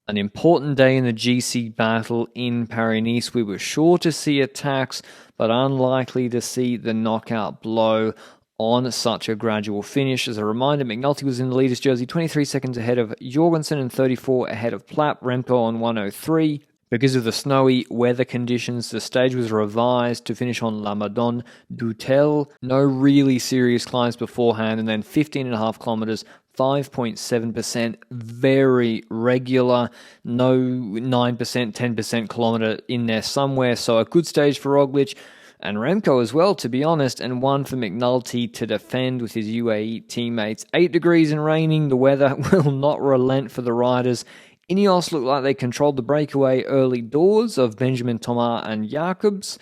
An important day in the GC battle in Paris-Nice. We were sure to see attacks, but unlikely to see the knockout blow on such a gradual finish. As a reminder, McNulty was in the leader's jersey 23 seconds ahead of Jorgensen and 34 ahead of Plapp. Remco on 103. Because of the snowy weather conditions, the stage was revised to finish on La Madone d'Hôtel. No really serious climbs beforehand, and then 15.5 kilometers, 5.7%, very regular, no 9%, 10% kilometer in there somewhere, so a good stage for Roglic and Remco as well, to be honest, and one for McNulty to defend with his UAE teammates. 8 degrees and raining, the weather will not relent for the riders. INEOS looked like they controlled the breakaway early doors of Benjamin Thomas and Jacobs.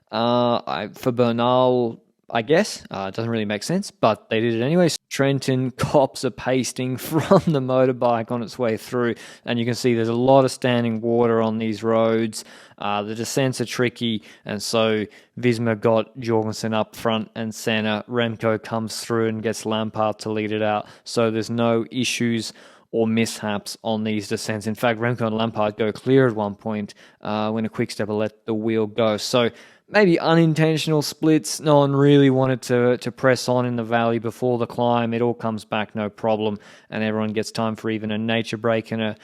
For Bernal, I guess, it doesn't really make sense, but they did it anyway. Trenton cops a pasting from the motorbike on its way through, and you can see there's a lot of standing water on these roads. The descents are tricky, and so Visma got Jorgensen up front and center. Remco comes through and gets Lampard to lead it out, so there's no issues or mishaps on these descents. In fact, Remco and Lampard go clear at one point when a quick stepper let the wheel go. So maybe unintentional splits. No one really wanted to press on in the valley before the climb. It all comes back no problem, and everyone gets time for even a nature break and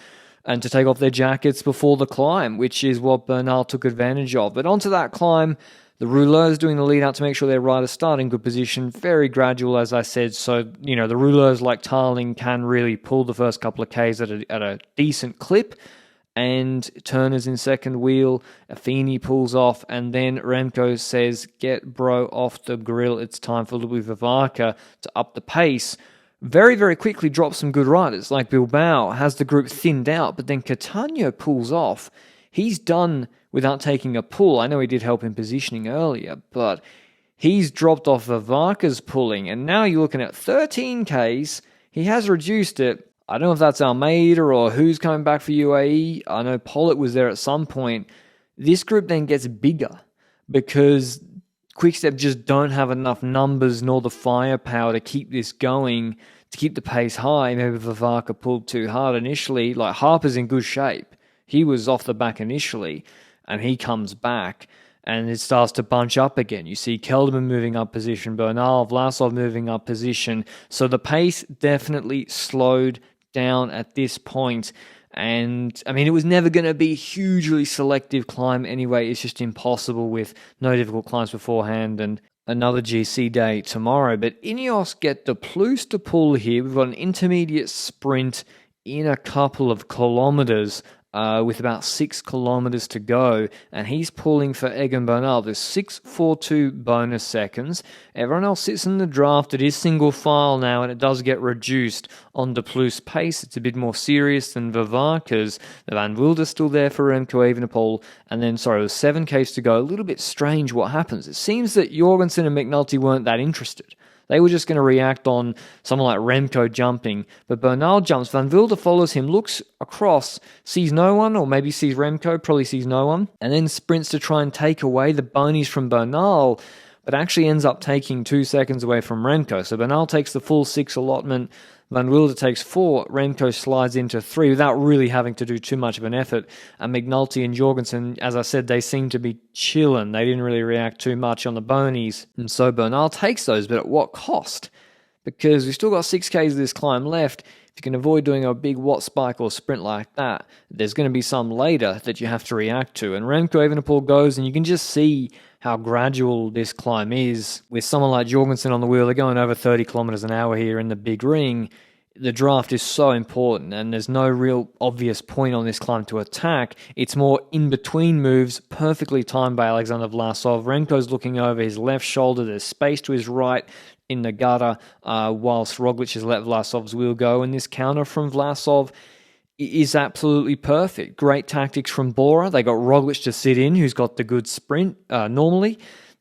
to take off their jackets before the climb, which is what Bernal took advantage of. But onto that climb, the rouleurs doing the lead out to make sure their riders start in good position. Very gradual, as I said. So, the rouleurs like Tarling can really pull the first couple of Ks at a decent clip. And Turner's in second wheel. Affini pulls off. And then Remco says, get bro off the grill. It's time for Louis Vivarca to up the pace. Very, very quickly drops some good riders. Like Bilbao has the group thinned out. But then Catania pulls off. He's done without taking a pull. I know he did help in positioning earlier, but he's dropped off Vivarca's pulling, and now you're looking at 13 Ks. He has reduced it. I don't know if that's Almeida or who's coming back for UAE. I know Pollitt was there at some point. This group then gets bigger because Quickstep just don't have enough numbers nor the firepower to keep this going, to keep the pace high. Maybe Vivarca pulled too hard initially. Like, Harper's in good shape. He was off the back initially, and he comes back, and it starts to bunch up again. You see Kelderman moving up position, Bernal, Vlasov moving up position. So the pace definitely slowed down at this point. And, it was never going to be a hugely selective climb anyway. It's just impossible with no difficult climbs beforehand and another GC day tomorrow. But INEOS get the Plus to pull here. We've got an intermediate sprint in a couple of kilometers with about 6 kilometers to go, and he's pulling for Egan Bernal. There's 6:42 bonus seconds. Everyone else sits in the draft. It is single file now, and it does get reduced on the Plus pace. It's a bit more serious than Vivarca's. The Van Wilder's still there for Remco Evenepoel, and then, there's 7 Ks to go. A little bit strange what happens. It seems that Jorgensen and McNulty weren't that interested. They were just going to react on someone like Remco jumping. But Bernal jumps. Van Wilder follows him, looks across, sees no one, or maybe sees Remco, probably sees no one, and then sprints to try and take away the bonies from Bernal, but actually ends up taking 2 seconds away from Remco. So Bernal takes the full 6 allotment. Van Wilder takes 4, Remco slides into 3 without really having to do too much of an effort. And McNulty and Jorgensen, as I said, they seem to be chilling. They didn't really react too much on the bonies. And so Bernal takes those, but at what cost? Because we've still got 6 Ks of this climb left. If you can avoid doing a big watt spike or sprint like that, there's going to be some later that you have to react to. And Remco Evenepoel goes, and you can just see how gradual this climb is. With someone like Jorgensen on the wheel, they're going over 30 kilometers an hour here in the big ring. The draft is so important, and there's no real obvious point on this climb to attack. It's more in-between moves, perfectly timed by Alexander Vlasov. Remco's looking over his left shoulder. There's space to his right in the gutter, whilst Roglic has let Vlasov's wheel go. And this counter from Vlasov is absolutely perfect. Great tactics from Bora. They got Roglic to sit in, who's got the good sprint normally.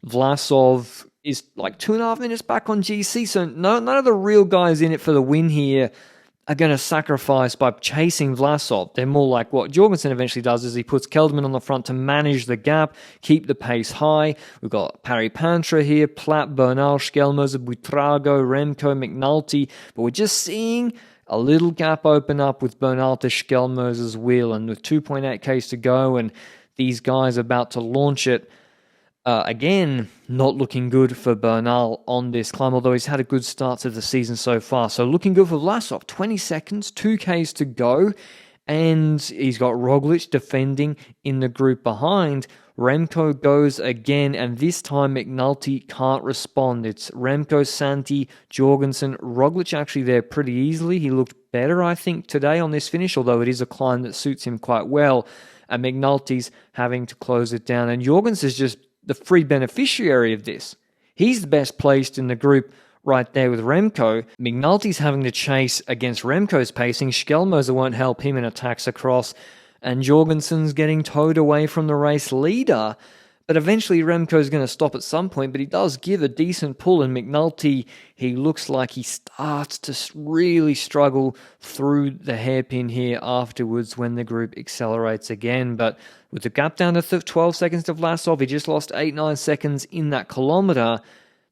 Vlasov is like 2.5 minutes back on GC, so none of the real guys in it for the win here are going to sacrifice by chasing Vlasov. They're more like what Jorgensen eventually does is he puts Kelderman on the front to manage the gap, keep the pace high. We've got Pari-Pantra here, Platt, Bernal, Schelmoser, Buitrago, Remco, McNulty, but we're just seeing a little gap open up with Bernal to Schelmers' wheel, and with 2.8 Ks to go, and these guys about to launch it. Again, not looking good for Bernal on this climb, although he's had a good start to the season so far. So looking good for Vlasov. 20 seconds, 2 Ks to go, and he's got Roglic defending in the group behind. Remco goes again, and this time McNulty can't respond. It's Remco, Santi, Jorgensen, Roglic actually there pretty easily. He looked better, I think, today on this finish, although it is a climb that suits him quite well. And McNulty's having to close it down. And Jorgensen's just the free beneficiary of this. He's the best placed in the group right there with Remco. McNulty's having to chase against Remco's pacing. Schelmoser won't help him in attacks across. And Jorgensen's getting towed away from the race leader. But eventually Remco's going to stop at some point, but he does give a decent pull, and McNulty, he looks like he starts to really struggle through the hairpin here afterwards when the group accelerates again. But with the gap down to 12 seconds to Vlasov, he just lost 8-9 seconds in that kilometre.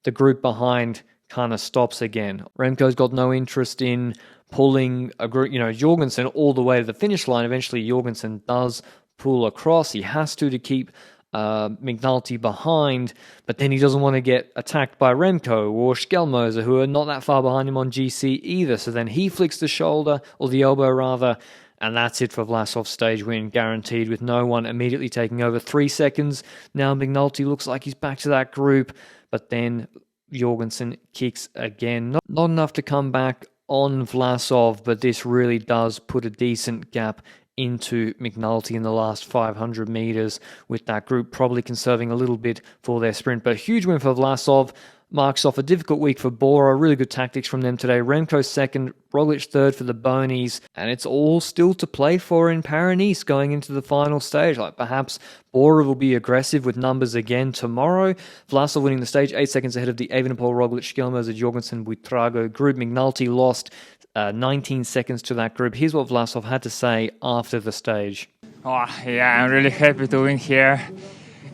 The group behind kind of stops again. Remco's got no interest in pulling a group, Jorgensen all the way to the finish line. Eventually Jorgensen does pull across. He has to keep McNulty behind, but then he doesn't want to get attacked by Remco or Schelmoser, who are not that far behind him on GC either. So then he flicks the shoulder, or the elbow rather, and that's it for Vlasov's stage win, guaranteed, with no one immediately taking over. 3 seconds. Now McNulty looks like he's back to that group, but then Jorgensen kicks again. Not enough to come back on Vlasov, but this really does put a decent gap into McNulty in the last 500 meters, with that group probably conserving a little bit for their sprint. But a huge win for Vlasov. Marks off a difficult week for Bora. Really good tactics from them today. Remco second, Roglic third for the Bonies, and it's all still to play for in Paris going into the final stage. Like perhaps Bora will be aggressive with numbers again tomorrow. Vlasov winning the stage 8 seconds ahead of the Evenepoel, Roglic, Schelmoser, Jorgensen, Buitrago group. McNulty lost 19 seconds to that group. Here's what Vlasov had to say after the stage. Oh, yeah, I'm really happy to win here.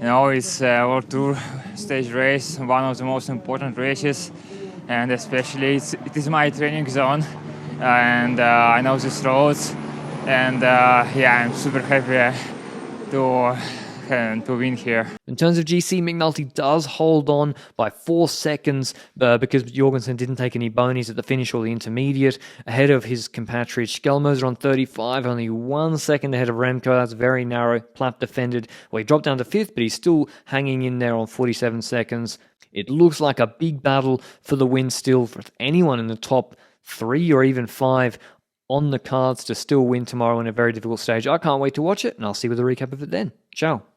It's a World Tour stage race, one of the most important races, and especially it is my training zone, and I know these roads, and I'm super happy to win here. In terms of GC, McNulty does hold on by 4 seconds because Jorgensen didn't take any bonies at the finish or the intermediate, ahead of his compatriot Schelmoser on 35, only 1 second ahead of Remco. That's very narrow. Plapp defended. Well, he dropped down to 5th, but he's still hanging in there on 47 seconds. It looks like a big battle for the win still for anyone in the top 3 or even 5 on the cards to still win tomorrow in a very difficult stage. I can't wait to watch it, and I'll see you with a recap of it then. Ciao.